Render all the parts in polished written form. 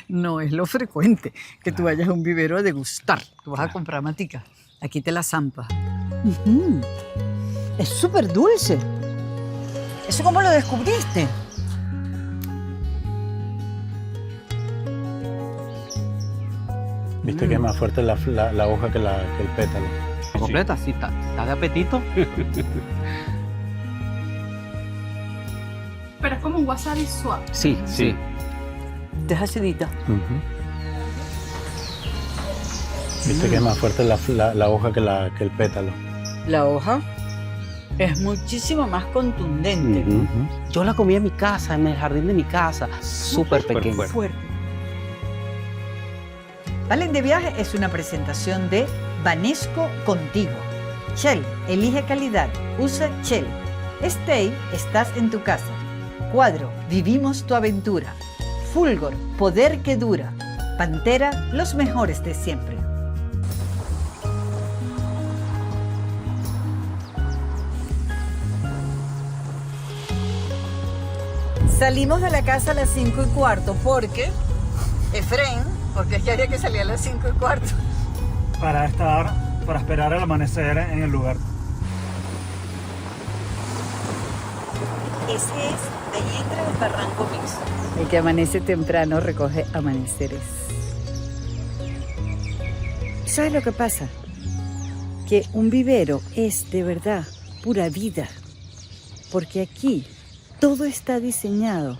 No es lo frecuente que tú vayas a un vivero a degustar. Tú vas a comprar matica. Aquí te la zampas. Es súper dulce. ¿Eso cómo lo descubriste? ¿Viste que es más fuerte la hoja que el pétalo? ¿Completa? Sí, está de apetito. Pero es como un wasabi suave. Sí, sí. Es acidita. ¿Viste que es más fuerte la hoja que el pétalo? La hoja es muchísimo más contundente. Yo la comí en mi casa, en el jardín de mi casa. Súper pequeña. Fuerte. Valen de Viaje es una presentación de Banesco Contigo. Shell, elige calidad, usa Shell. Stay, estás en tu casa. Cuadro, vivimos tu aventura. Fulgor, poder que dura. Pantera, los mejores de siempre. Salimos de la casa a las 5:15 porque Efraín, porque es que había que salir a las 5:15. Para esta hora, para esperar el amanecer en el lugar. Ese es, de ahí entra el Barranco Mix. El que amanece temprano recoge amaneceres. ¿Sabes lo que pasa? Que un vivero es de verdad pura vida. Porque aquí todo está diseñado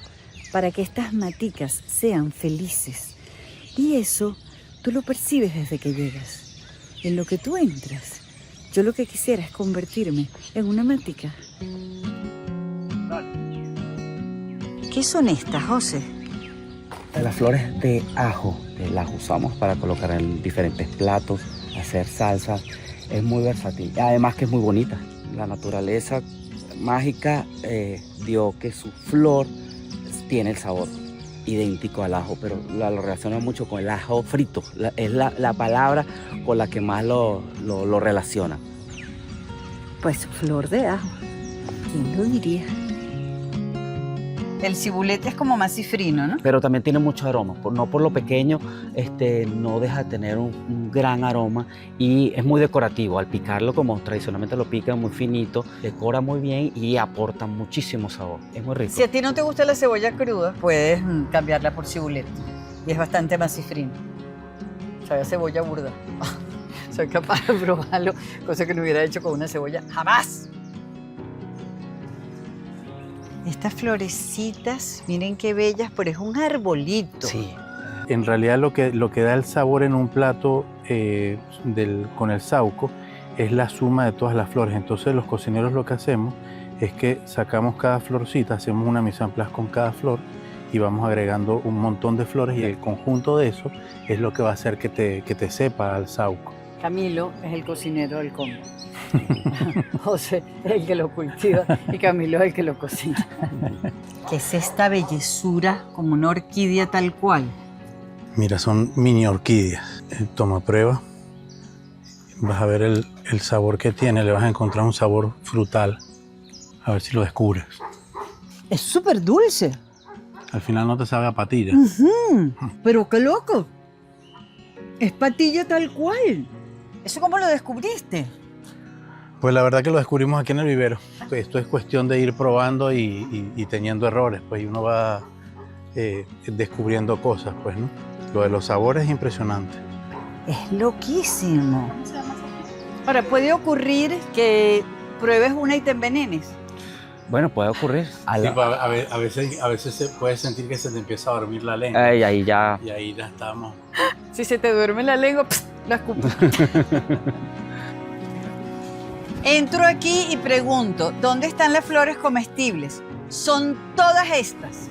para que estas maticas sean felices. Y eso tú lo percibes desde que llegas. En lo que tú entras, yo lo que quisiera es convertirme en una matica. ¿Qué son estas, José? Las flores de ajo, las usamos para colocar en diferentes platos, hacer salsas. Es muy versátil. Además que es muy bonita. La naturaleza mágica dio que su flor tiene el sabor idéntico al ajo, pero lo relaciona mucho con el ajo frito. Es la palabra con la que más lo relaciona. Pues flor de ajo. ¿Quién lo diría? El cibulete es como más cifrino, ¿no? Pero también tiene mucho aroma. No por lo pequeño, no deja de tener un gran aroma y es muy decorativo. Al picarlo, como tradicionalmente lo pican, muy finito, decora muy bien y aporta muchísimo sabor. Es muy rico. Si a ti no te gusta la cebolla cruda, puedes cambiarla por cibulete. Y es bastante más cifrino. Sabe a cebolla burda. Soy capaz de probarlo, cosa que no hubiera hecho con una cebolla jamás. Estas florecitas, miren qué bellas, pero es un arbolito. Sí. En realidad lo que da el sabor en un plato con el sauco es la suma de todas las flores. Entonces los cocineros lo que hacemos es que sacamos cada florcita, hacemos una mise en place con cada flor y vamos agregando un montón de flores y el conjunto de eso es lo que va a hacer que te sepa al sauco. Camilo es el cocinero del combo. José es el que lo cultiva y Camilo es el que lo cocina. ¿Qué es esta bellezura como una orquídea tal cual? Mira, son mini orquídeas. Toma prueba. Vas a ver el sabor que tiene. Le vas a encontrar un sabor frutal. A ver si lo descubres. Es súper dulce. Al final no te sabe a patilla. Pero qué loco. Es patilla tal cual. ¿Eso cómo lo descubriste? Pues la verdad que lo descubrimos aquí en el vivero. Pues esto es cuestión de ir probando y teniendo errores, pues y uno va descubriendo cosas, pues, ¿no? Lo de los sabores es impresionante. Es loquísimo. Ahora, ¿puede ocurrir que pruebes una y te envenenes? Bueno, puede ocurrir. Sí, a veces se puede sentir que se te empieza a dormir la lengua. Ahí ya. Y ahí ya estamos. Si se te duerme la lengua, la escupo. Entro aquí y pregunto, ¿dónde están las flores comestibles? Son todas estas.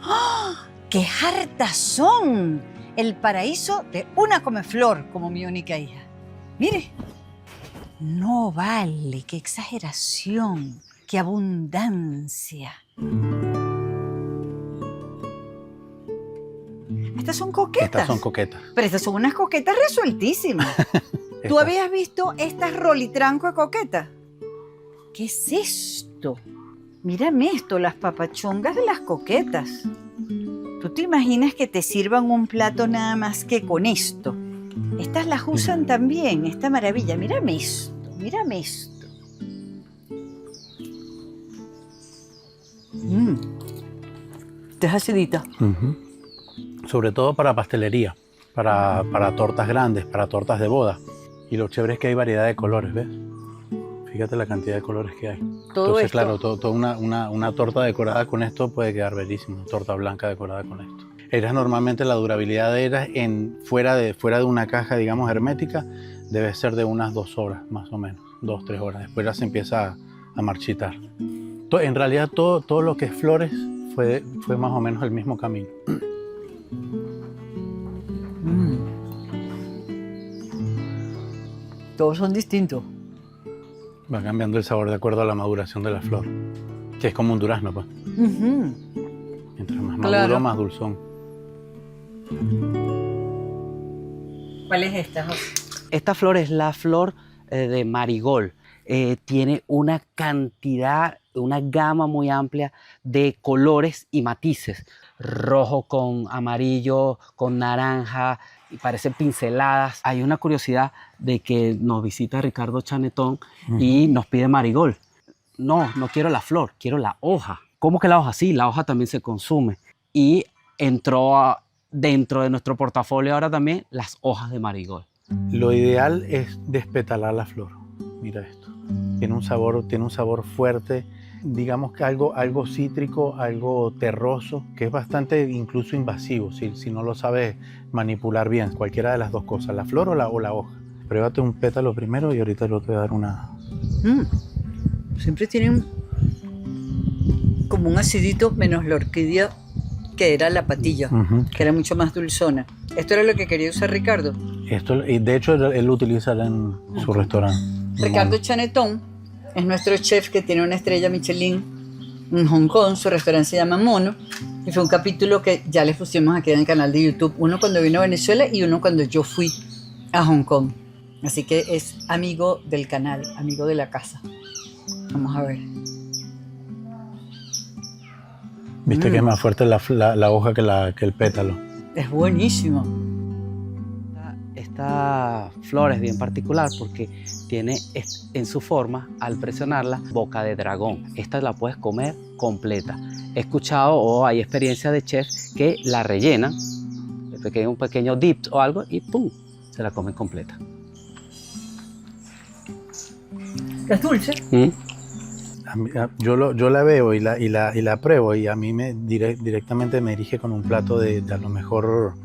¡Oh! ¡Qué hartas son! El paraíso de una comeflor, como mi única hija. Mire. No vale, qué exageración, qué abundancia. Estas son coquetas. Estas son coquetas. Pero estas son unas coquetas resueltísimas. ¿Tú habías visto estas rolitranco de coquetas? ¿Qué es esto? Mírame esto, las papachongas de las coquetas. ¿Tú te imaginas que te sirvan un plato nada más que con esto? Estas las usan también, esta maravilla. Mírame esto, mírame esto. Esta es acidita. Sobre todo para pastelería, para tortas grandes, para tortas de boda. Y lo chévere es que hay variedad de colores, ¿ves? Fíjate la cantidad de colores que hay. Todo Entonces, esto. claro, toda una torta decorada con esto puede quedar bellísima. Una torta blanca decorada con esto. Ellas normalmente la durabilidad de ellas fuera de una caja, digamos, hermética, debe ser de unas 2 horas, más o menos. 2, 3 horas. Después ya se empieza a marchitar. En realidad todo lo que es flores fue más o menos el mismo camino. Todos son distintos. Va cambiando el sabor de acuerdo a la maduración de la flor, que es como un durazno, pues. Mientras más maduro, Claro. más dulzón. ¿Cuál es esta, José? Esta flor es la flor de marigold. Tiene una cantidad, una gama muy amplia de colores y matices. Rojo con amarillo, con naranja, y parecen pinceladas. Hay una curiosidad de que nos visita Ricardo Chanetón y nos pide marigold. No quiero la flor, quiero la hoja. ¿Cómo que la hoja? Sí, la hoja también se consume. Y entró dentro de nuestro portafolio ahora también las hojas de marigold. Lo ideal es despetalar la flor. Mira esto. Tiene un sabor fuerte, digamos que algo cítrico, algo terroso, que es bastante incluso invasivo si no lo sabes manipular bien. Cualquiera de las dos cosas, la flor o la hoja. Pruébate un pétalo primero y ahorita lo te voy a dar una... Siempre tienen como un acidito menos la orquídea, que era la patilla, que era mucho más dulzona. Esto era lo que quería usar Ricardo. Y de hecho él lo utiliza en su restaurante. Ricardo Chanetón es nuestro chef que tiene una estrella Michelin en Hong Kong. Su restaurante se llama Mono y fue un capítulo que ya les pusimos aquí en el canal de YouTube. Uno cuando vino a Venezuela y uno cuando yo fui a Hong Kong. Así que es amigo del canal, amigo de la casa. Vamos a ver. Viste que es más fuerte la hoja que el pétalo. Es buenísimo. Esta flor es bien particular porque tiene en su forma, al presionarla, boca de dragón. Esta la puedes comer completa. He escuchado o hay experiencia de chefs que la rellenan, un pequeño dip o algo y ¡pum! Se la comen completa. ¿Es dulce? Yo la veo y la pruebo y a mí directamente me dirige con un plato de a lo mejor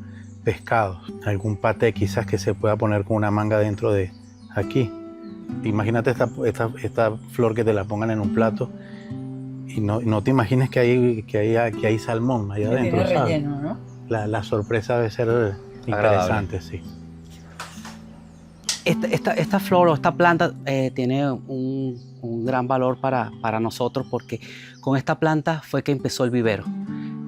pescado, algún paté quizás que se pueda poner con una manga dentro de aquí. Imagínate esta flor que te la pongan en un plato y no te imagines que hay salmón allá adentro, Tiene ¿sabes? relleno, ¿no? La sorpresa debe ser interesante, sí. Esta flor o esta planta tiene un gran valor para nosotros porque con esta planta fue que empezó el vivero.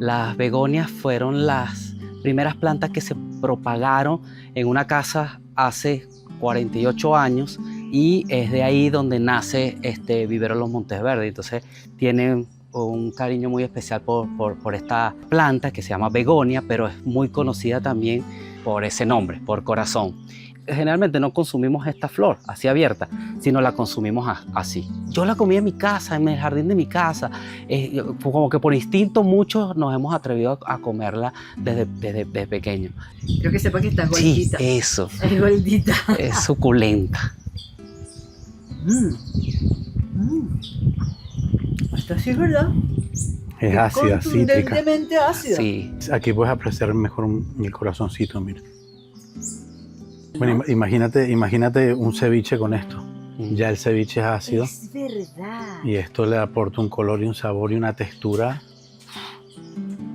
Las begonias fueron las primeras plantas que se propagaron en una casa hace 48 años y es de ahí donde nace este vivero Los Montes Verdes. Entonces tienen un cariño muy especial por esta planta que se llama begonia, pero es muy conocida también por ese nombre, por corazón. Generalmente no consumimos esta flor así abierta, sino la consumimos así. Yo la comí en mi casa, en el jardín de mi casa. Como que por instinto muchos nos hemos atrevido a comerla desde pequeño. Quiero que sepa que está gordita. Sí, eso. Es gordita. Es suculenta. Esto sí es verdad. Es ácida, cítrica. Contundentemente ácida. Sí. Aquí puedes apreciar mejor el corazoncito, mira. Bueno, imagínate un ceviche con esto. Ya el ceviche es ácido. Es verdad. Y esto le aporta un color y un sabor y una textura.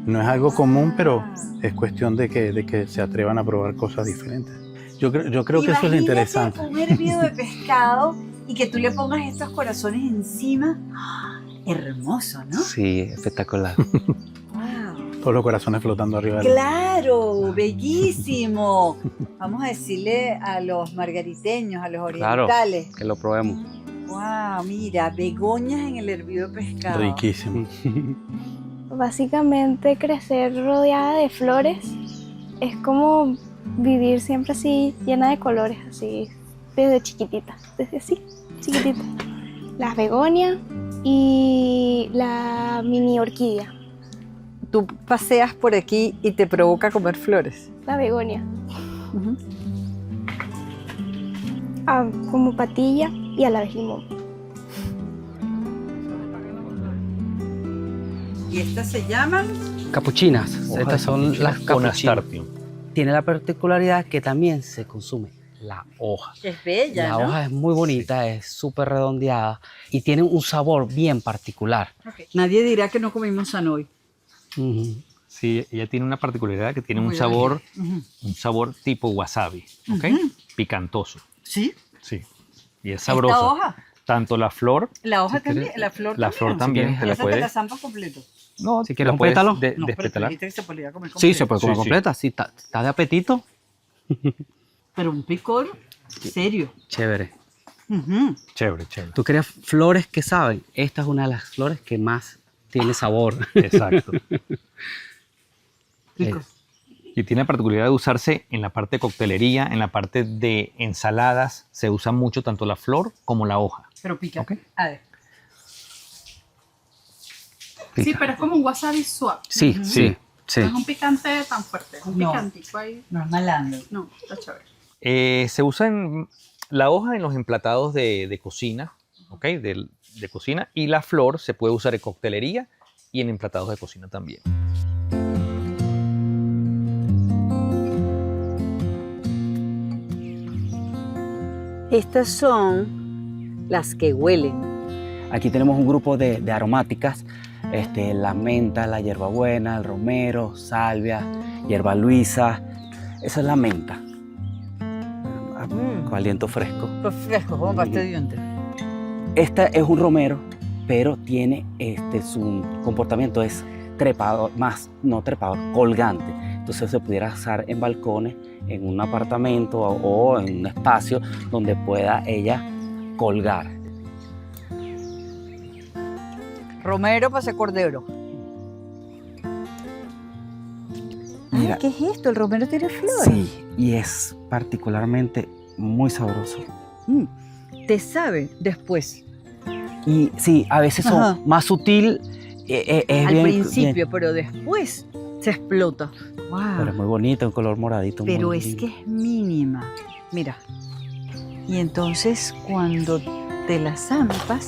No es algo común, pero es cuestión de que se atrevan a probar cosas diferentes. Yo creo que eso es lo interesante. Un hervido de pescado y que tú le pongas estos corazones encima. Hermoso, ¿no? Sí, espectacular. Wow. Todos los corazones flotando arriba. Claro, bellísimo. Vamos a decirle a los margariteños, a los orientales, Que lo probemos. Wow, mira, begonias en el hervido de pescado. Riquísimo. Básicamente crecer rodeada de flores es como vivir siempre así, llena de colores, así, desde chiquitita, desde así, chiquitita. Las begonias y la mini orquídea, Tú paseas por aquí y te provoca comer flores. la begonia. Como patilla y a la vez limón. ¿Y estas se llaman? Capuchinas. Estas son las Con capuchinas. astartium. Tiene la particularidad que también se consume la hoja. Es bella, La ¿no? hoja es muy bonita, es súper redondeada y tiene un sabor bien particular. Nadie dirá que no comimos hoy. Ujú. Sí, ella tiene una particularidad que tiene Muy un sabor tipo wasabi, ¿ok? Picantoso, ¿Sí? sí. Y es ¿Esta sabrosa. hoja? Tanto la flor, La hoja Si también, quieres, la flor la flor también, Si te la esa te puedes- la zampas completo. no, Si quieres la un puedes pétalo. No, pero tú despetalar. dijiste que se podía comer Sí, completo. se puede comer Sí, sí. completa. Sí, está de apetito. Pero un picor serio. Chévere. Ujú. Chévere, chévere. ¿Tú querías flores que saben? Esta es una de las flores que más tiene sabor. Exacto. Rico. Y tiene la particularidad de usarse en la parte de coctelería, en la parte de ensaladas. Se usa mucho tanto la flor como la hoja. Pero pica. Ok. A ver. Sí, pero es como un wasabi suave. Sí, sí, sí. No es un picante tan fuerte, es un No. picantico ahí. No es malandro. No, está chévere. Se usa la hoja en los emplatados de cocina, ¿ok? De cocina. Y la flor se puede usar en coctelería y en emplatados de cocina también. Estas son las que huelen. Aquí tenemos un grupo de aromáticas. La menta, la hierbabuena, el romero, salvia, hierba luisa. Esa es la menta. Con aliento fresco. Pues fresco, como parte de dientes. Esta es un romero, pero tiene su comportamiento es trepador, más no trepador, colgante. Entonces se pudiera usar en balcones, en un apartamento o en un espacio donde pueda ella colgar. Romero pase cordero. Mira. Ay, ¿qué es esto? El romero tiene flores. Sí, y es particularmente muy sabroso. Mm, te sabe después. Y sí, a veces son Ajá. más sutil. Es Al bien- principio, bien, pero después se explota. Wow. pero es muy bonito, un color moradito. Pero muy es lindo. que es mínima. Mira. Y entonces cuando te la zampas,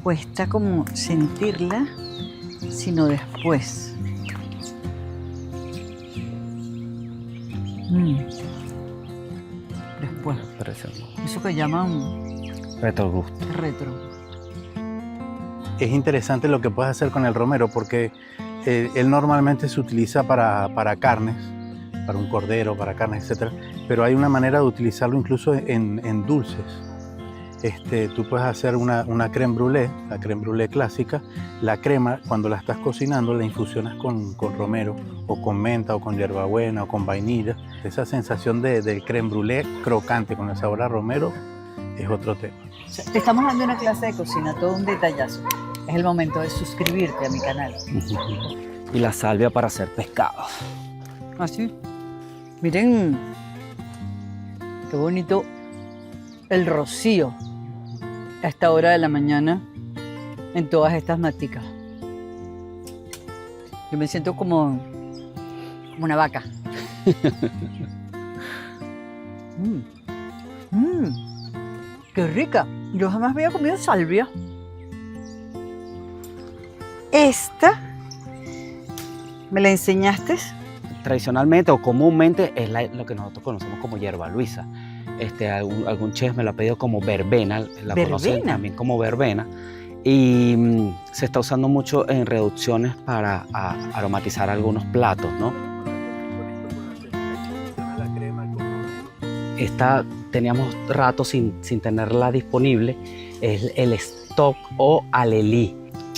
cuesta como sentirla, sino después. Después. Precioso. Eso que llaman Retrogusto. retro. Es interesante lo que puedes hacer con el romero porque él normalmente se utiliza para carnes, para un cordero, para carnes, etc. Pero hay una manera de utilizarlo incluso en dulces. Tú puedes hacer una crème brûlée, la crème brûlée clásica. La crema, cuando la estás cocinando, la infusionas con romero, o con menta, o con hierbabuena, o con vainilla. Esa sensación de crème brûlée crocante con el sabor a romero es otro tema. O sea, te estamos dando una clase de cocina, todo un detallazo. Es el momento de suscribirte a mi canal. Y la salvia para hacer pescados. Así. Miren qué bonito el rocío a esta hora de la mañana en todas estas maticas. Yo me siento como una vaca. ¡Qué rica! Yo jamás había comido salvia. Esta me la enseñaste. Tradicionalmente o comúnmente es lo que nosotros conocemos como hierba luisa. Algún chef me lo ha pedido como verbena, la conocen ¿Verbena? también como verbena. Y se está usando mucho en reducciones para aromatizar algunos platos, ¿no? Teníamos rato sin tenerla disponible, es el stock o alelí.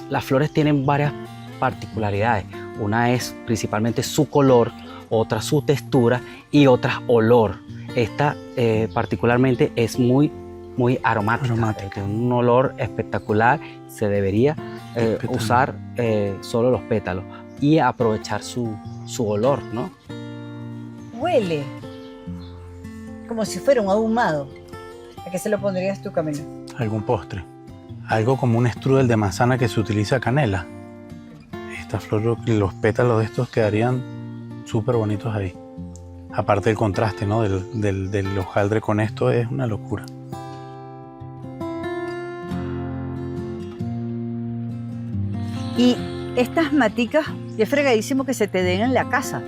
Las flores tienen varias particularidades. Una es principalmente su color, otra su textura y otra olor. Esta particularmente es muy muy aromática, tiene un olor espectacular. Se debería usar solo los pétalos y aprovechar su olor, ¿no? Huele como si fuera un ahumado. ¿A qué se lo pondrías tú, Camilo? Algún postre. Algo como un strudel de manzana que se utiliza canela. Esta flor, los pétalos de estos quedarían súper bonitos ahí. Aparte del contraste, ¿no? del hojaldre con esto es una locura. Y estas maticas, qué fregadísimo que se te den en la casa.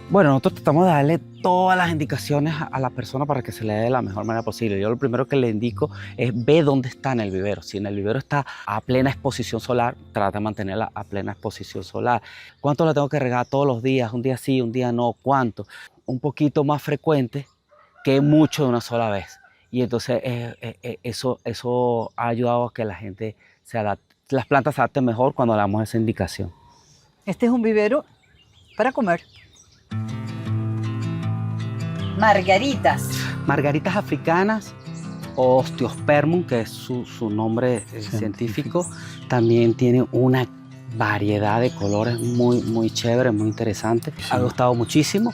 Bueno, nosotros tratamos de darle todas las indicaciones a la persona para que se le dé de la mejor manera posible. Yo lo primero que le indico es ve dónde está en el vivero. Si en el vivero está a plena exposición solar, trata de mantenerla a plena exposición solar. ¿Cuánto la tengo que regar todos los días? Un día sí, un día no. ¿Cuánto? Un poquito más frecuente que mucho de una sola vez. Y entonces eso ha ayudado a que la gente se adapte. Las plantas se adapten mejor cuando le damos esa indicación. Este es un vivero para comer. Margaritas. Margaritas africanas, o Osteospermum, que es su nombre científico, también tiene una variedad de colores muy, muy chévere, muy interesante. Sí. Ha gustado muchísimo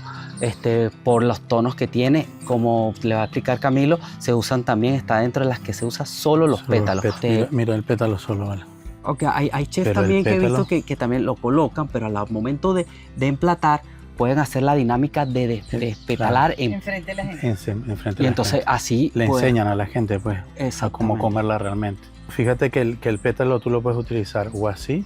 por los tonos que tiene. Como le va a explicar Camilo, se usan también, está dentro de las que se usa solo los pétalos. Mira el pétalo solo, ¿vale? Okay, hay chefs Pero también que he pétalo... visto que también lo colocan, pero al momento de emplatar, pueden hacer la dinámica de despetalar Enfrente de la gente. Enfrente y de entonces la gente. así Le pues, enseñan a la gente pues a cómo comerla realmente. Fíjate que el pétalo tú lo puedes utilizar o así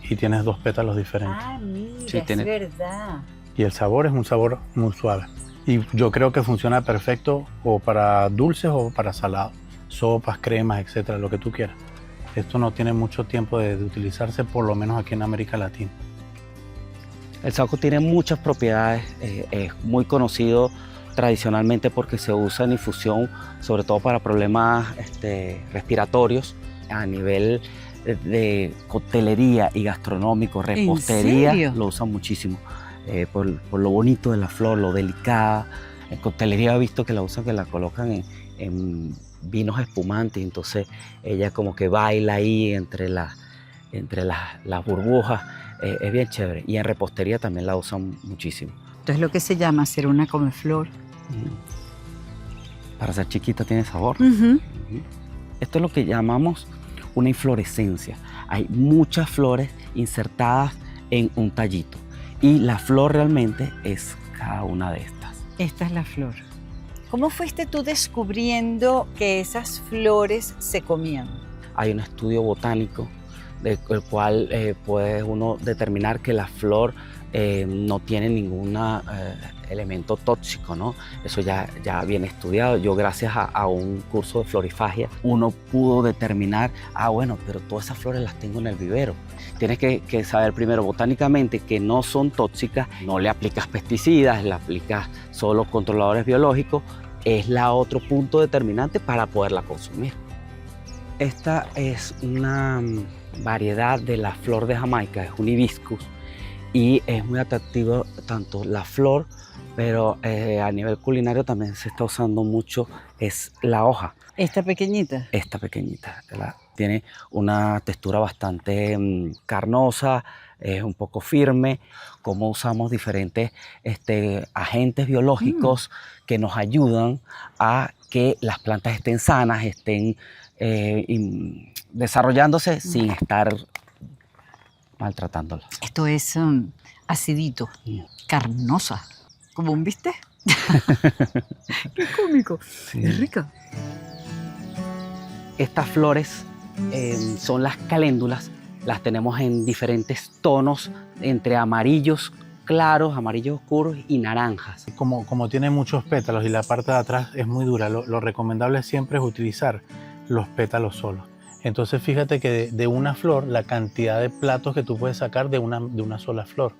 y tienes dos pétalos diferentes. Ah, mira, Sí, es verdad. Y el sabor es un sabor muy suave. Y yo creo que funciona perfecto o para dulces o para salados, sopas, cremas, etcétera, lo que tú quieras. Esto no tiene mucho tiempo de utilizarse, por lo menos aquí en América Latina. el saúco tiene muchas propiedades, es muy conocido tradicionalmente porque se usa en infusión, sobre todo para problemas respiratorios a nivel de coctelería y gastronómico, repostería. serio? Lo usan muchísimo por lo bonito de la flor, lo delicada. En coctelería he visto que la usan, que la colocan en vinos espumantes, entonces ella como que baila ahí entre las burbujas. Es bien chévere. Y en repostería también la usan muchísimo. Esto es lo que se llama hacer una comeflor. Para ser chiquita tiene sabor. Uh-huh. Esto es lo que llamamos una inflorescencia. Hay muchas flores insertadas en un tallito. Y la flor realmente es cada una de estas. Esta es la flor. ¿Cómo fuiste tú descubriendo que esas flores se comían? Hay un estudio botánico del cual puede uno determinar que la flor no tiene ningún elemento tóxico, ¿no? Eso ya viene estudiado. Yo, gracias a un curso de florifagia, uno pudo determinar, bueno, pero todas esas flores las tengo en el vivero. Tienes que saber primero botánicamente que no son tóxicas, no le aplicas pesticidas, le aplicas solo controladores biológicos, es la otro punto determinante para poderla consumir. Esta es una variedad de la flor de Jamaica, es un hibiscus, y es muy atractivo tanto la flor, pero a nivel culinario también se está usando mucho es la hoja. Esta pequeñita. Esta pequeñita, tiene una textura bastante carnosa, es un poco firme. Como usamos diferentes agentes biológicos que nos ayudan a que las plantas estén sanas, estén desarrollándose sin estar maltratándolas. Esto es acidito, carnosa, como un bistec. Qué cómico. Sí. Es rica. Estas flores son las caléndulas, las tenemos en diferentes tonos, entre amarillos claros, amarillos oscuros y naranjas. Como tiene muchos pétalos y la parte de atrás es muy dura, lo recomendable siempre es utilizar los pétalos solos. Entonces fíjate que de una flor, la cantidad de platos que tú puedes sacar de una sola flor.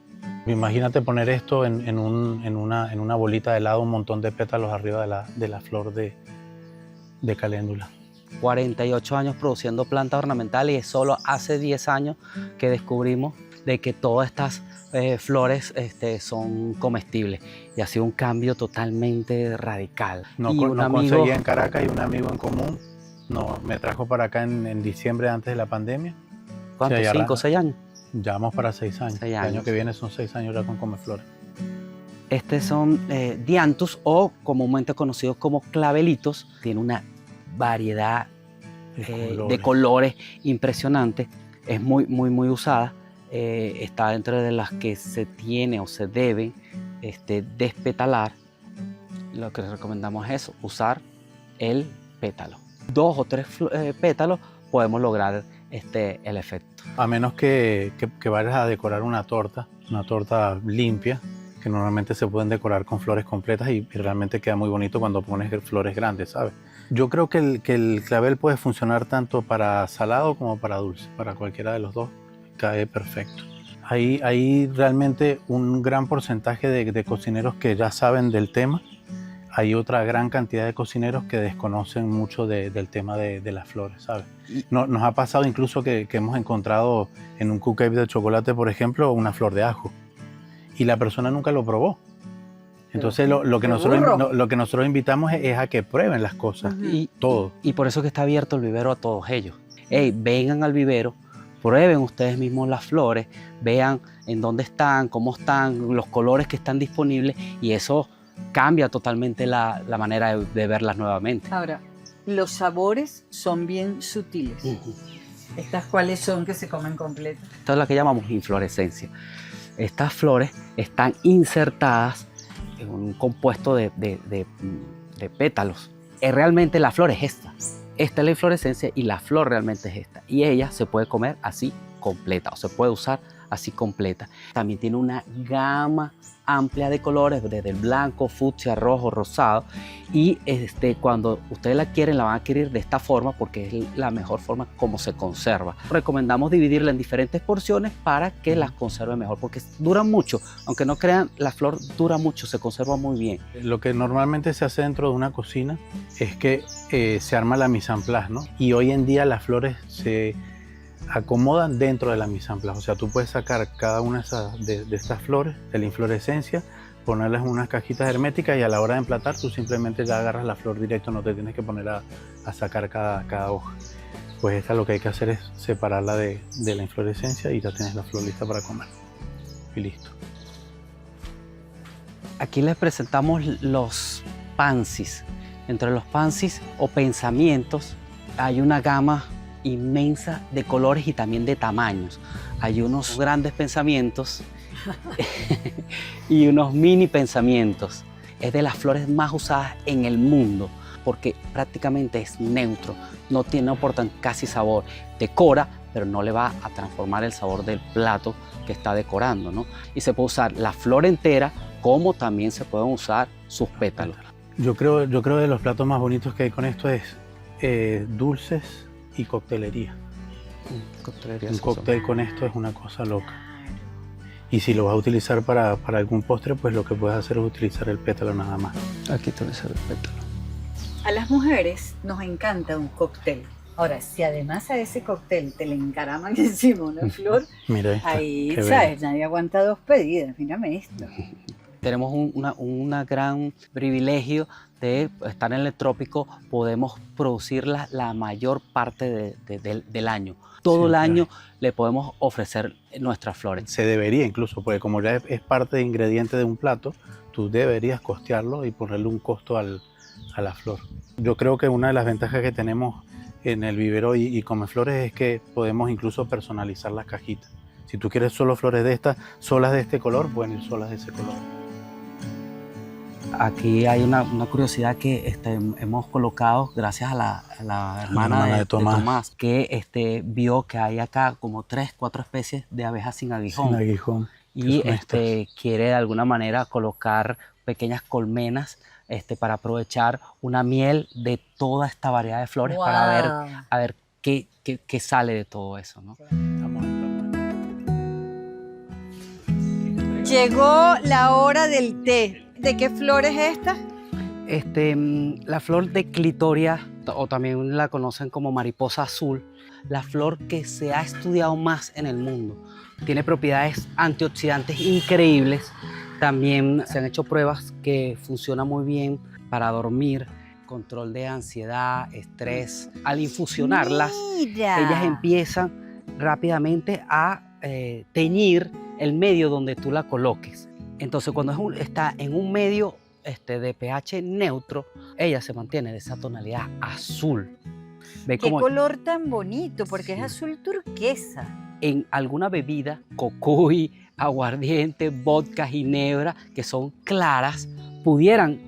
Imagínate poner esto en una bolita de helado, un montón de pétalos arriba de la flor de caléndula. 48 años produciendo plantas ornamentales y es solo hace 10 años que descubrimos de que todas estas flores son comestibles. Y ha sido un cambio totalmente radical. No, Y no conseguí en Caracas y un amigo en común me trajo para acá en diciembre antes de la pandemia. ¿Cuántos? Sí, ya 5 o 6 años. Ya vamos para 6 años. 6 El año años. que viene son 6 años ya con Comeflores. Estos son dianthus o comúnmente conocidos como clavelitos. Tiene una variedad de colores impresionante. Es muy usada. Está dentro de las que se tiene o se debe despetalar. Lo que les recomendamos es eso, usar el pétalo. 2 o 3 pétalos podemos lograr el efecto. A menos que vayas a decorar una torta limpia, que normalmente se pueden decorar con flores completas y realmente queda muy bonito cuando pones flores grandes, ¿sabes? Yo creo que el clavel puede funcionar tanto para salado como para dulce, para cualquiera de los dos, cae perfecto. Hay realmente un gran porcentaje de cocineros que ya saben del tema. Hay otra gran cantidad de cocineros que desconocen mucho del tema de las flores, ¿sabes? Nos ha pasado incluso que hemos encontrado en un cupcake de chocolate, por ejemplo, una flor de ajo. Y la persona nunca lo probó. Entonces lo que nosotros invitamos es a que prueben las cosas, todo. Y por eso que está abierto el vivero a todos ellos. Hey, vengan al vivero, prueben ustedes mismos las flores, vean en dónde están, cómo están, los colores que están disponibles, y eso cambia totalmente la manera de verlas nuevamente. Ahora, los sabores son bien sutiles. ¿Estas cuáles son que se comen completas? Esta es la que llamamos inflorescencia. Estas flores están insertadas en un compuesto de pétalos. Realmente la flor es esta. Esta es la inflorescencia y la flor realmente es esta. Y ella se puede comer así completa o se puede usar así completa. También tiene una gama amplia de colores, desde el blanco, fucsia, rojo, rosado. Y cuando ustedes la quieren, la van a adquirir de esta forma porque es la mejor forma como se conserva. Recomendamos dividirla en diferentes porciones para que las conserve mejor, porque duran mucho. Aunque no crean, la flor dura mucho, se conserva muy bien. Lo que normalmente se hace dentro de una cocina es que se arma la mise en place, ¿no? Y hoy en día las flores se acomodan dentro de la mise en place. O sea, tú puedes sacar cada una de estas flores, de la inflorescencia, ponerlas en unas cajitas herméticas y a la hora de emplatar tú simplemente ya agarras la flor directo, no te tienes que poner a sacar cada hoja. Pues esta lo que hay que hacer es separarla de la inflorescencia y ya tienes la flor lista para comer. Y listo. Aquí les presentamos los pansis. Entre los pansis o pensamientos hay una gama inmensa de colores y también de tamaños. Hay unos grandes pensamientos y unos mini pensamientos. Es de las flores más usadas en el mundo porque prácticamente es neutro, no aportan casi sabor. Decora, pero no le va a transformar el sabor del plato que está decorando, ¿no? Y se puede usar la flor entera como también se pueden usar sus pétalos. Yo creo de los platos más bonitos que hay con esto es dulces y coctelería. Un cóctel con esto es una cosa loca. Y si lo vas a utilizar para algún postre, pues lo que puedes hacer es utilizar el pétalo nada más. Aquí te voy a hacer el pétalo. A las mujeres nos encanta un cóctel. Ahora, si además a ese cóctel te le encaraman encima una flor, Mira esta, ahí, qué ¿sabes? Nadie aguanta 2 pedidas. Mírame esto. Tenemos un gran privilegio de estar en el trópico, podemos producirla la mayor parte del año. Todo el año le podemos ofrecer nuestras flores. Se debería incluso, porque como ya es parte de ingrediente de un plato, tú deberías costearlo y ponerle un costo a la flor. Yo creo que una de las ventajas que tenemos en el vivero y Comeflores es que podemos incluso personalizar las cajitas. Si tú quieres solo flores de estas, solas de este color, pueden ir solas de ese color. Aquí hay una curiosidad que hemos colocado gracias a la hermana de Tomás, que vio que hay acá como 3, 4 especies de abejas sin aguijón. Sin aguijón. Y quiere de alguna manera colocar pequeñas colmenas para aprovechar una miel de toda esta variedad de flores. Wow. Para ver qué sale de todo eso, ¿no? Llegó la hora del té. ¿De qué flor es esta? La flor de clitoria, o también la conocen como mariposa azul, la flor que se ha estudiado más en el mundo. Tiene propiedades antioxidantes increíbles. También se han hecho pruebas que funciona muy bien para dormir, control de ansiedad, estrés. Al infusionarlas, Mira. ellas empiezan rápidamente a teñir el medio donde tú la coloques. Entonces, cuando está en un medio de pH neutro, ella se mantiene de esa tonalidad azul. ¿Ve Qué cómo color tan bonito, porque es azul turquesa. en alguna bebida, cocuy, aguardiente, vodka, ginebra, que son claras, pudieran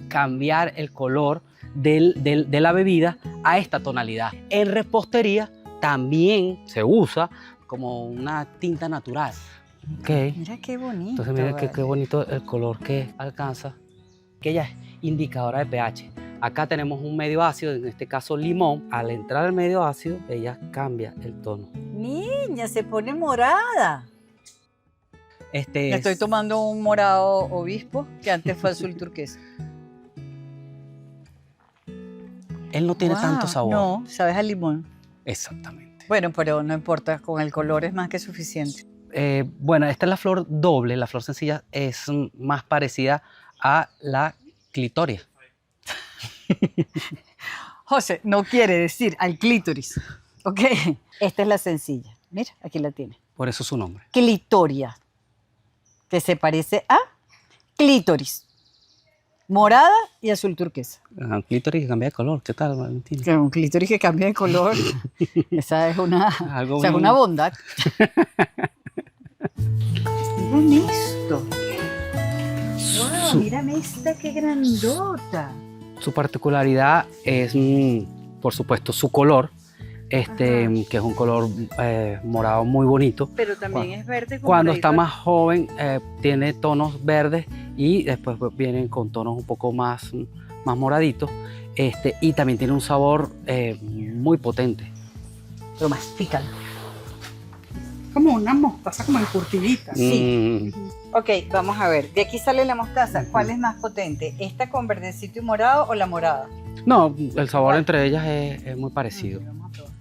cambiar el color de la bebida a esta tonalidad? En repostería también se usa como una tinta natural. Okay. Mira qué bonito. Entonces mira qué vale. bonito el color que alcanza, que ella es indicadora de pH. Acá tenemos un medio ácido, en este caso limón. Al entrar al medio ácido, ella cambia el tono. Niña, se pone morada. Este Estoy tomando un morado obispo que antes fue azul turquesa. Él no tiene tanto Wow, sabor. No, sabes a limón. Exactamente. Bueno, pero no importa, con el color es más que suficiente. Bueno, esta es la flor doble. La flor sencilla es más parecida a la clitoria. José, no quiere decir al clítoris. ¿Ok? Esta es la sencilla. Mira, aquí la tiene. Por eso su nombre. Clitoria, que se parece a clítoris. Morada y azul turquesa. Clítoris que cambia de color. ¿Qué tal, Valentina? Que un clítoris que cambia de color. Esa es una, Algo o sea, es bien- una bondad. Miren esto. Wow, mírame esta, qué grandota. Su particularidad es, por supuesto, su color, que es un color morado muy bonito. Pero también es verde con Cuando está rayito. más joven, tiene tonos verdes y después vienen con tonos un poco más moraditos. Y también tiene un sabor muy potente. Pero mastícalo. Como una mostaza, como encurtidita. Sí. Mm, Ok, vamos a ver. De aquí sale la mostaza. ¿Cuál es más potente? ¿Esta con verdecito y morado o la morada? no, el sabor entre ellas es muy parecido. Vamos a probar.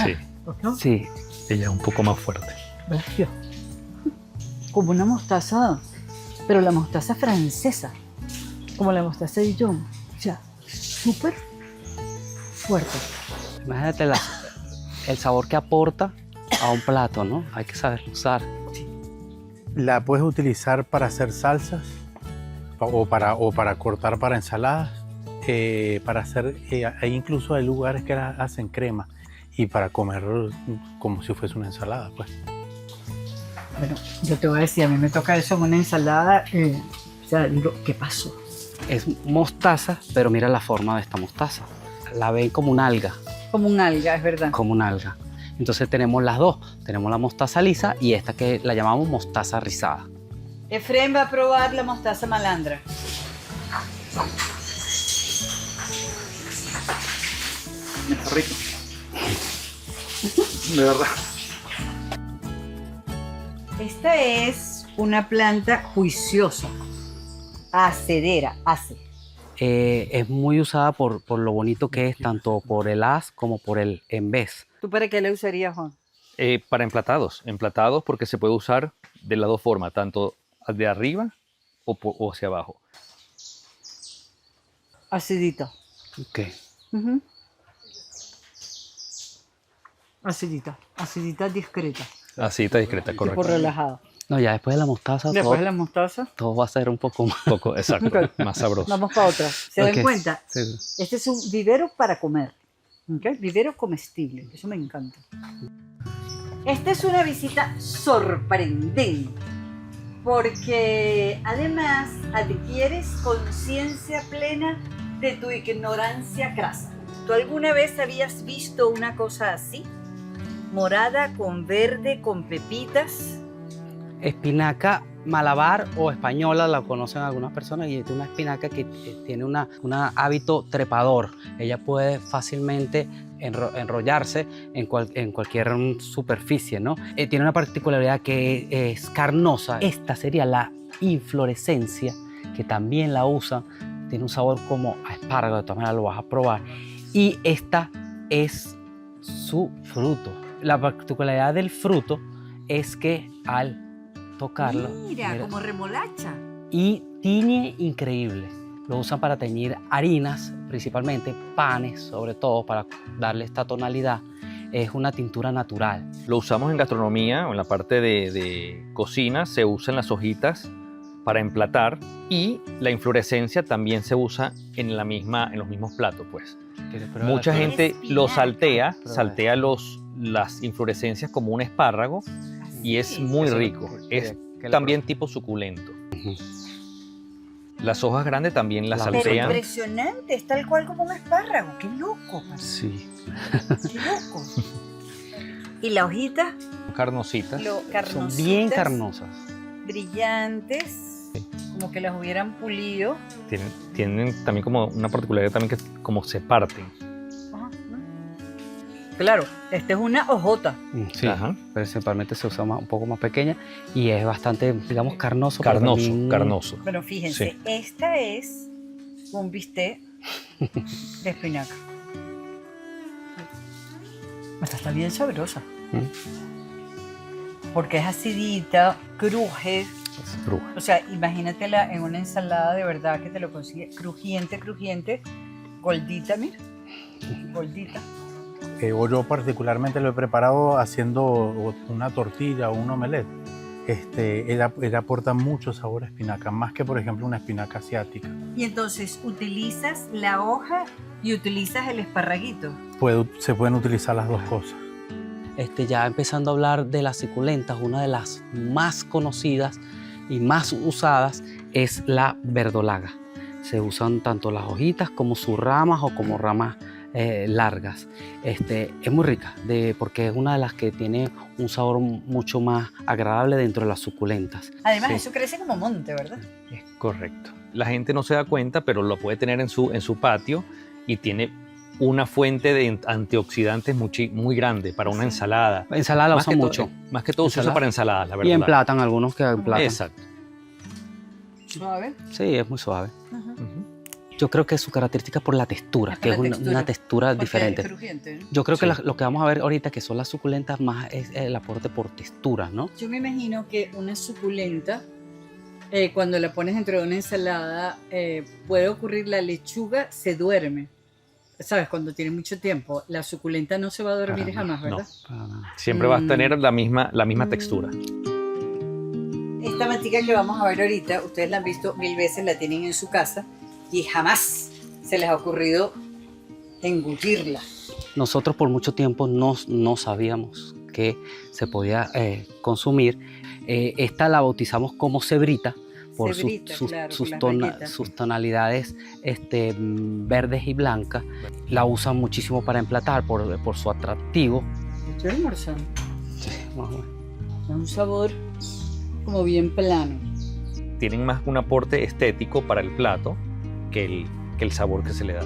Sí, ¿No? Sí, ella es un poco más fuerte. Bestia. Como una mostaza, pero la mostaza francesa, como la mostaza de Dijon. O sea, súper fuerte. imagínate el sabor que aporta a un plato, ¿no? Hay que saber usar. La puedes utilizar para hacer salsas o para cortar para ensaladas, para hacer, hay incluso hay lugares que hacen crema y para comer como si fuese una ensalada, pues. Bueno, yo te voy a decir, a mí me toca eso en una ensalada. O sea, digo, ¿qué pasó? Es mostaza, pero mira la forma de esta mostaza. La ven como una alga, Como un alga, es verdad. como una alga. Entonces tenemos las dos. Tenemos la mostaza lisa y esta que la llamamos mostaza rizada. Efraín va a probar la mostaza malandra. Está rico. De verdad. Esta es una planta juiciosa, acedera, hace. Es muy usada por lo bonito que es, tanto por el haz como por el en vez. ¿Tú para qué la usarías, Juan? Para emplatados porque se puede usar de las dos formas, tanto de arriba o hacia abajo. Acidita. Ok. Ujú. Acidita, acidita discreta, Así está discreta, tipo correcto. relajado. No, ya después de la mostaza Después de la mostaza, todo va a ser un poco más. Poco, exacto, más sabroso. vamos para otra. ¿Se Ok. dan cuenta? Sí. Este es un vivero para comer. ¿Ok? Vivero comestible. Eso me encanta. Esta es una visita sorprendente. Porque además adquieres conciencia plena de tu ignorancia crasa. ¿Tú alguna vez habías visto una cosa así? Morada con verde, con pepitas. Espinaca malabar o española, la conocen algunas personas, y es una espinaca que tiene un hábito trepador. Ella puede fácilmente enrollarse en cualquier superficie, ¿no? Tiene una particularidad que es carnosa. Esta sería la inflorescencia, que también la usan tiene un sabor como a espárrago, de todas maneras lo vas a probar. Y esta es su fruto. La particularidad del fruto es que al tocarlo... Mira, como remolacha. Y tiñe increíble. Lo usan para teñir harinas, principalmente panes, sobre todo para darle esta tonalidad. Es una tintura natural. Lo usamos en gastronomía, en la parte de cocina, se usan las hojitas para emplatar y la inflorescencia también se usa en los mismos platos, pues. Mucha gente lo saltea las inflorescencias como un espárrago y es muy rico. Es también tipo suculento. Las hojas grandes también las Pero saltean. impresionante, es tal cual como un espárrago. ¡Qué loco! Sí. ¡Qué loco! Y la hojita, Carnositas. Son carnositas, bien carnosas. brillantes, como que las hubieran pulido. Tienen también como una particularidad también que como se parten. Ajá. Claro, esta es una hojota. Sí, Ajá. principalmente se usa un poco más pequeña y es bastante, digamos, carnoso. pero también- Carnoso. Bueno, fíjense, Sí. esta es un bistec de espinaca. Esta está bien sabrosa. Porque es acidita, cruje. O sea, imagínatela en una ensalada de verdad que te lo consigue crujiente, crujiente, gordita, mira. Gordita. O yo particularmente lo he preparado haciendo una tortilla o un omelette. Ella aporta mucho sabor a espinaca, más que por ejemplo una espinaca asiática. Y entonces utilizas la hoja y utilizas el esparraguito. Se pueden utilizar las dos cosas. Ya empezando a hablar de las suculentas, una de las más conocidas y más usadas es la verdolaga. Se usan tanto las hojitas como sus ramas o como ramas largas. Es muy rica porque es una de las que tiene un sabor mucho más agradable dentro de las suculentas. Además, Sí. eso crece como monte, ¿verdad? Es correcto. La gente no se da cuenta, pero lo puede tener en su patio y tiene una fuente de antioxidantes muy grande para una ensalada. Ensalada la Más usan que mucho. más que todo se usa Ensalada. para ensaladas, la verdad. Y emplatan, algunos que emplatan. Exacto. Suave. Sí, es muy suave. Ajá. Ujú. Yo creo que su característica es por la textura, Es por que la es una textura Porque diferente. es crujiente, ¿no? Yo creo que Sí. lo que vamos a ver ahorita, que son las suculentas, más es el aporte por textura, ¿no? Yo me imagino que una suculenta, cuando la pones dentro de una ensalada, puede ocurrir la lechuga se duerme. ¿Sabes? Cuando tiene mucho tiempo, la suculenta no se va a dormir Para jamás, no. ¿verdad? Para nada. Siempre va a tener la misma textura. Esta manteca que vamos a ver ahorita, ustedes la han visto 1000 veces, la tienen en su casa y jamás se les ha ocurrido engultirla. Nosotros por mucho tiempo no sabíamos que se podía consumir. Esta la bautizamos como cebrita por Cebrita, claro, por las rayitas. sus tonalidades verdes y blancas. La usan muchísimo para emplatar por su atractivo. Estoy almorzando. Más o menos. Es un sabor como bien plano. Tienen más un aporte estético para el plato que el sabor que se le da.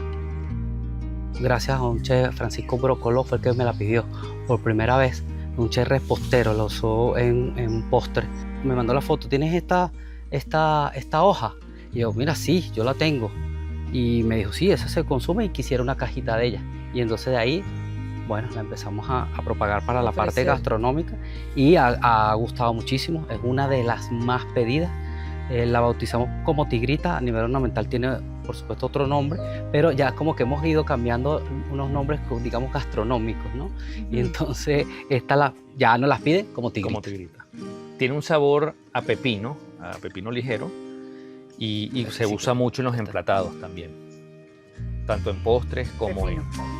Gracias a un chef, Francisco Brocoló, fue el que me la pidió por primera vez. Un chef repostero, lo usó en un postre. Me mandó la foto, ¿tienes esta hoja? Y yo, mira, sí, yo la tengo. Y me dijo, sí, esa se consume y quisiera una cajita de ella. Y entonces de ahí, bueno, la empezamos a propagar para la parte Ofrecer. gastronómica y ha gustado muchísimo. Es una de las más pedidas. La bautizamos como tigrita. A nivel ornamental tiene, por supuesto, otro nombre, pero ya como que hemos ido cambiando unos nombres, digamos, gastronómicos, ¿no? Y entonces ya nos las piden como tigrita. Como tigrita. Tiene un sabor a pepino ligero y se Sí, usa mucho en los emplatados también. Tanto en postres como en... Pepino.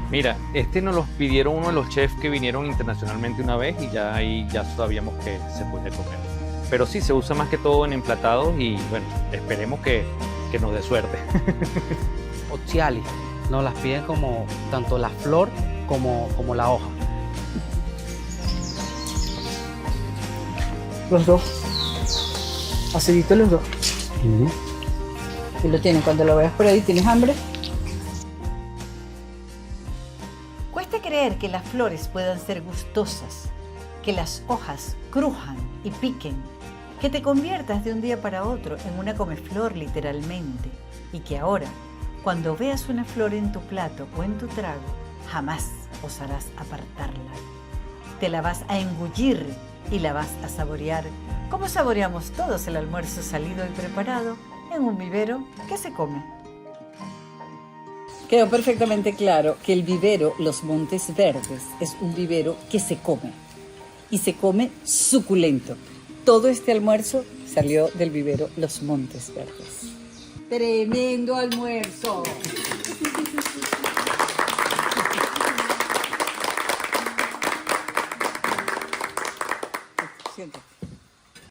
Mira, nos los pidieron uno de los chefs que vinieron internacionalmente una vez y ya ahí ya sabíamos que se puede comer. Pero sí, se usa más que todo en emplatados y bueno, esperemos que nos dé suerte. Oziali, nos las piden como tanto la flor como la hoja. Los dos. Aciditos los dos. Aquí lo tienen. Cuando lo veas por ahí, ¿tienes hambre? Cuesta creer que las flores puedan ser gustosas, que las hojas crujan y piquen, que te conviertas de un día para otro en una comeflor literalmente, y que ahora, cuando veas una flor en tu plato o en tu trago, jamás osarás apartarla. Te la vas a engullir y la vas a saborear, como saboreamos todos el almuerzo salido y preparado en un vivero que se come. Quedó perfectamente claro que el vivero Los Montes Verdes es un vivero que se come, y se come suculento. Todo este almuerzo salió del vivero Los Montes Verdes. ¡Tremendo almuerzo!